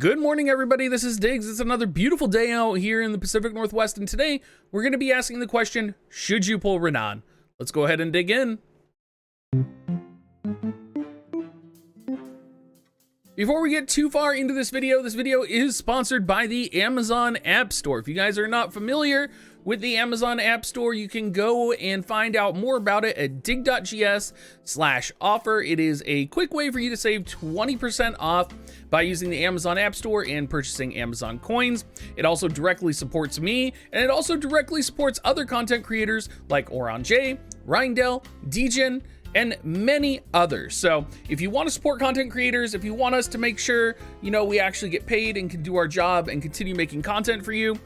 Good morning, everybody. This is Diggs. It's another beautiful day out here in the Pacific Northwest, and today we're going to be asking the question, should you pull Ranan? Let's go ahead and dig in. Before we get too far into this video is sponsored by the Amazon App Store. If you guys are not familiar with the Amazon App Store, you can go and find out more about it at dig.gs/offer. It is a quick way for you to save 20% off by using the Amazon App Store and purchasing Amazon coins. It also directly supports me, and it also directly supports other content creators like Oran J, Rindell, Degen, and many others. So if you want to support content creators, if you want us to make sure, we actually get paid and can do our job and continue making content for you,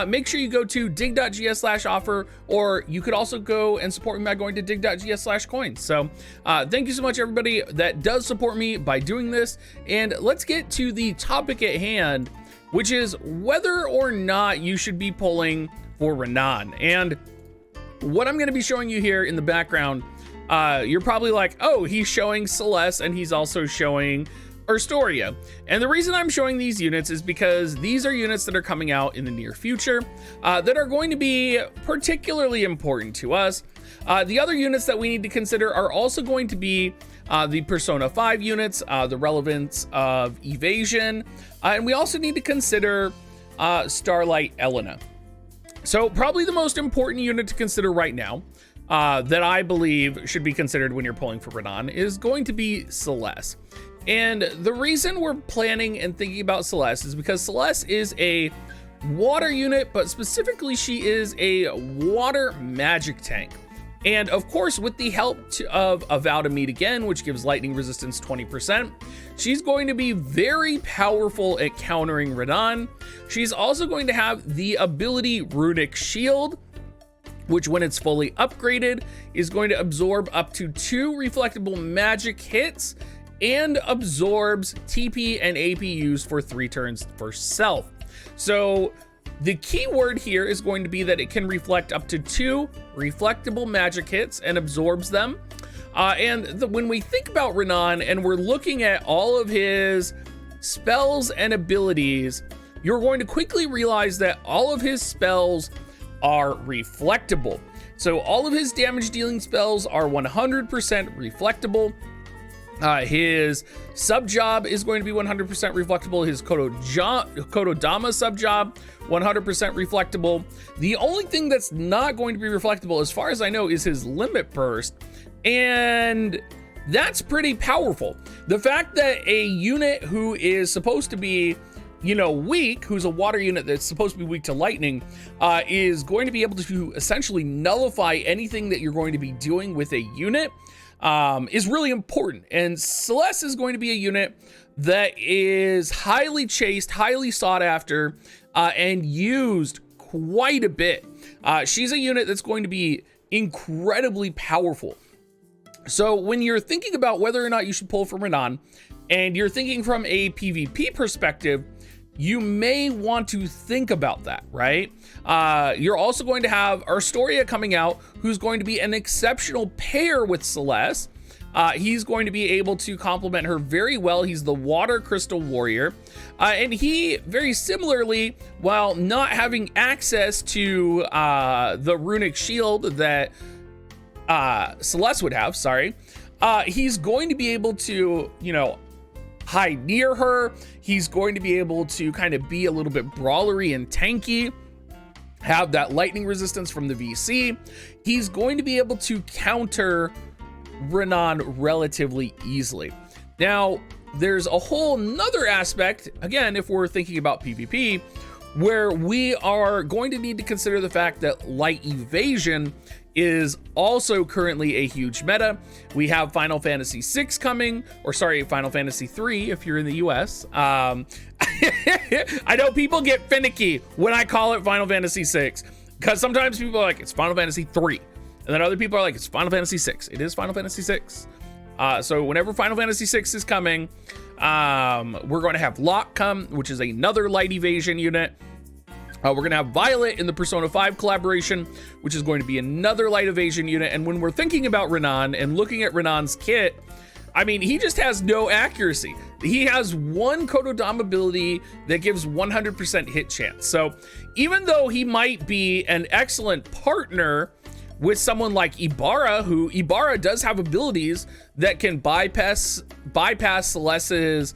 make sure you go to dig.gs/offer, or you could also go and support me by going to dig.gs/coins. So thank you so much, everybody that does support me by doing this. And let's get to the topic at hand, which is whether or not you should be pulling for Ranan. And what I'm going to be showing you here in the background, you're probably like, oh, he's showing Celes and he's also showing Astoria. And the reason I'm showing these units is because these are units that are coming out in the near future that are going to be particularly important to us. The other units that we need to consider are also going to be the Persona 5 units, the relevance of evasion, and we also need to consider Starlight Elena. So probably the most important unit to consider right now that I believe should be considered when you're pulling for Ranan is going to be Celes. And the reason we're planning and thinking about Celes is because Celes is a water unit, but specifically she is a water magic tank. And of course, with the help of A Vow to Meet Again, which gives lightning resistance 20%, she's going to be very powerful at countering Ranan. She's also going to have the ability Runic Shield, which when it's fully upgraded is going to absorb up to 2 reflectable magic hits and absorbs TP and AP used for 3 turns for self. So the key word here is going to be that it can reflect up to 2 reflectable magic hits and absorbs them. When we think about Ranan and we're looking at all of his spells and abilities, you're going to quickly realize that all of his spells are reflectable. So all of his damage dealing spells are 100% reflectable. His sub job is going to be 100% reflectable. His Kododama sub job 100% reflectable. The only thing that's not going to be reflectable, as far as I know, is his limit burst, and that's pretty powerful. The fact that a unit who is supposed to be weak, who's a water unit that's supposed to be weak to lightning, is going to be able to essentially nullify anything that you're going to be doing with a unit, is really important. And Celes is going to be a unit that is highly chased, highly sought after, and used quite a bit. She's a unit that's going to be incredibly powerful. So when you're thinking about whether or not you should pull for Ranan, and you're thinking from a PvP perspective, you may want to think about that, right? You're also going to have Astoria coming out, who's going to be an exceptional pair with Celes. He's going to be able to complement her very well. He's the Water Crystal Warrior. And he, very similarly, while not having access to the Runic Shield that Celes would have, he's going to be able to, hide near her. He's going to be able to kind of be a little bit brawlery and tanky, have that lightning resistance from the VC. He's going to be able to counter Ranan relatively easily. Now, there's a whole nother aspect, again, if we're thinking about PvP, where we are going to need to consider the fact that light evasion is also currently a huge meta. We have Final Fantasy 6 coming, or sorry, Final Fantasy 3 if you're in the US. I know people get finicky when I call it Final Fantasy 6, because sometimes people are like, it's Final Fantasy 3. And then other people are like, it's Final Fantasy 6. It is Final Fantasy 6. So whenever Final Fantasy 6 is coming, we're going to have Locke come, which is another light evasion unit. We're going to have Violet in the Persona 5 collaboration, which is going to be another light evasion unit. And when we're thinking about Ranan and looking at Ranan's kit, I mean, he just has no accuracy. He has one Kotodama ability that gives 100% hit chance. So even though he might be an excellent partner with someone like Ibarra, who Ibarra does have abilities that can bypass Celes's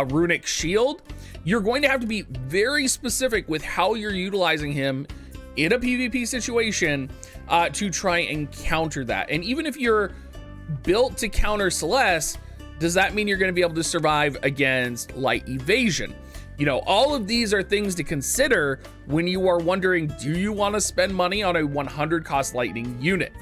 runic shield, you're going to have to be very specific with how you're utilizing him in a PvP situation to try and counter that. And even if you're built to counter Celes, does that mean you're going to be able to survive against light evasion? You know, all of these are things to consider when you are wondering, do you want to spend money on a 100 cost lightning unit?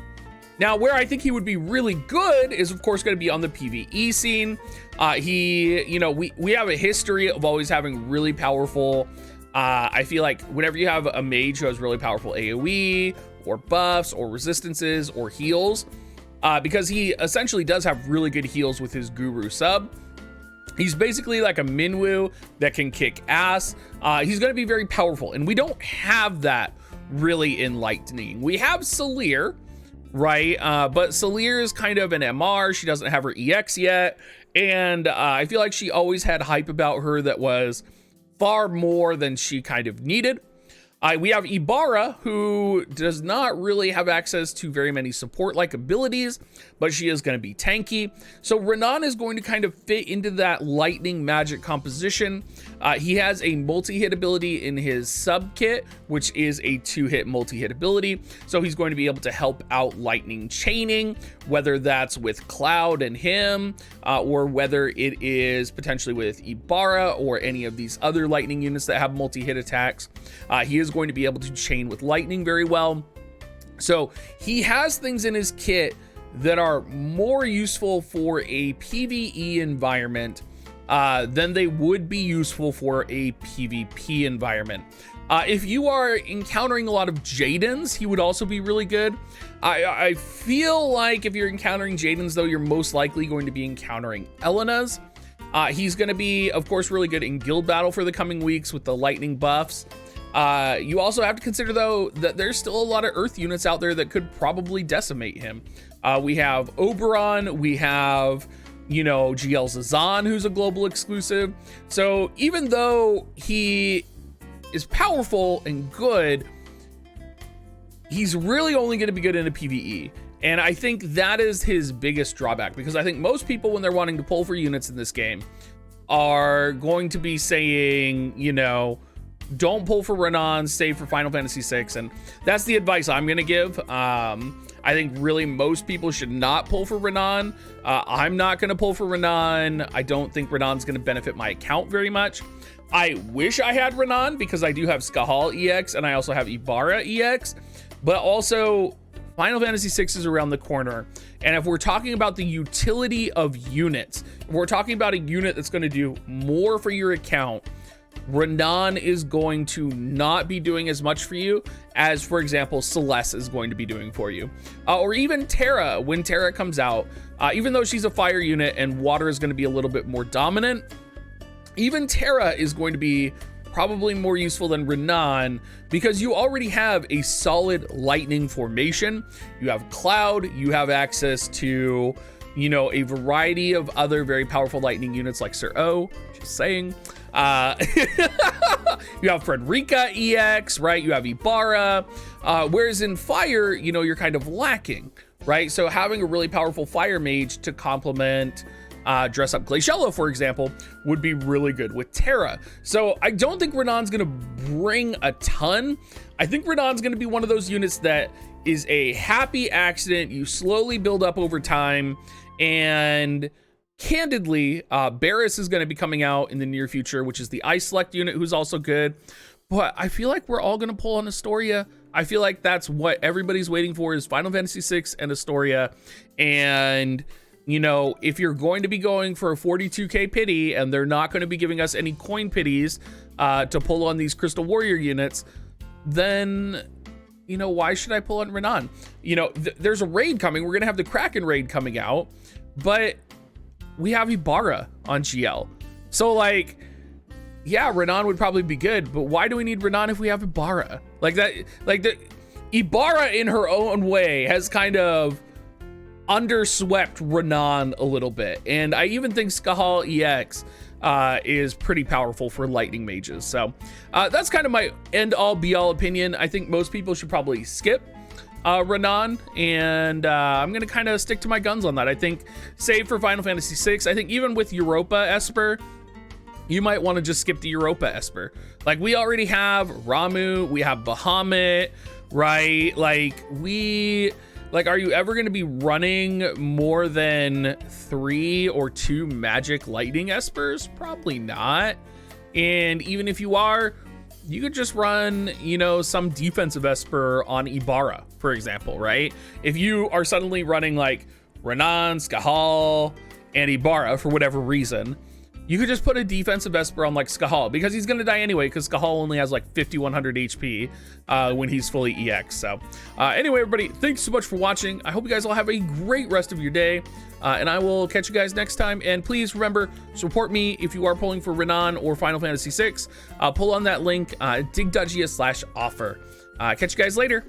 Now, where I think he would be really good is, of course, going to be on the PvE scene. We have a history of always having really powerful, I feel like whenever you have a mage who has really powerful AoE or buffs or resistances or heals, because he essentially does have really good heals with his Guru sub. He's basically like a Minwu that can kick ass. He's going to be very powerful, and we don't have that really in Lightning. We have Celes, right? But Celes is kind of an MR. She doesn't have her EX yet, and I feel like she always had hype about her that was far more than she kind of needed. We have Ibarra, who does not really have access to very many support-like abilities, but she is going to be tanky. So Ranan is going to kind of fit into that lightning magic composition. He has a multi-hit ability in his sub kit, which is a 2-hit multi-hit ability. So he's going to be able to help out lightning chaining, whether that's with Cloud and him, or whether it is potentially with Ibarra or any of these other lightning units that have multi-hit attacks. He is going to be able to chain with lightning very well. So he has things in his kit that are more useful for a PvE environment than they would be useful for a PvP environment. If you are encountering a lot of Jadens, he would also be really good. I feel like if you're encountering Jadens, though, you're most likely going to be encountering Elenas. He's going to be, of course, really good in guild battle for the coming weeks with the lightning buffs. You also have to consider, though, that there's still a lot of earth units out there that could probably decimate him. We have Oberon, we have, GL Zazan, who's a global exclusive. So even though he is powerful and good, he's really only going to be good in a PvE. And I think that is his biggest drawback, because I think most people, when they're wanting to pull for units in this game, are going to be saying, don't pull for Ranan, save for Final Fantasy VI. And that's the advice I'm going to give. I think really most people should not pull for Ranan. I'm not going to pull for Ranan. I don't think Ranan's going to benefit my account very much. I wish I had Ranan, because I do have Skahal EX and I also have Ibarra EX, but also Final Fantasy VI is around the corner. And if we're talking about the utility of units, if we're talking about a unit that's going to do more for your account, Ranan is going to not be doing as much for you as, for example, Celes is going to be doing for you. Or even Terra, when Terra comes out, even though she's a fire unit and water is going to be a little bit more dominant, even Terra is going to be probably more useful than Ranan, because you already have a solid lightning formation. You have Cloud, you have access to, a variety of other very powerful lightning units like Sir O, just saying. You have Frederica EX, right? You have Ibarra. Whereas in fire, you're kind of lacking, right? So having a really powerful fire mage to complement Dress Up Glaciella, for example, would be really good with Terra. So I don't think Ranan's going to bring a ton. I think Ranan's going to be one of those units that is a happy accident. You slowly build up over time, and candidly, Barris is going to be coming out in the near future, which is the Ice Select unit, who's also good. But I feel like we're all going to pull on Astoria. I feel like that's what everybody's waiting for, is Final Fantasy VI and Astoria. And if you're going to be going for a 42k pity and they're not going to be giving us any coin pities to pull on these Crystal Warrior units, then, why should I pull on Ranan? There's a raid coming. We're going to have the Kraken raid coming out, but we have Ibarra on GL. So yeah, Ranan would probably be good, but why do we need Ranan if we have Ibarra? Ibarra in her own way has kind of underswept Ranan a little bit. And I even think Skahal EX is pretty powerful for lightning mages. So that's kind of my end all be all opinion. I think most people should probably skip Ranan, and I'm gonna kind of stick to my guns on that. I think save for Final Fantasy VI. I think even with Europa Esper, you might want to just skip the Europa Esper. Like, we already have Ramu, we have Bahamut, right? Like, are you ever going to be running more than 3 or 2 magic lightning espers? Probably not. And even if you are, you could just run, you know, some defensive esper on Ibarra, for example, right? If you are suddenly running like Ranan, Skahal, and Ibarra for whatever reason, you could just put a defensive esper on like Skahal, because he's gonna die anyway, because Skahal only has like 5100 HP when he's fully EX. So anyway, everybody, thanks so much for watching. I hope you guys all have a great rest of your day, and I will catch you guys next time. And please remember, support me if you are pulling for Ranan or Final Fantasy VI. Pull on that link, dig.gs/offer. Catch you guys later.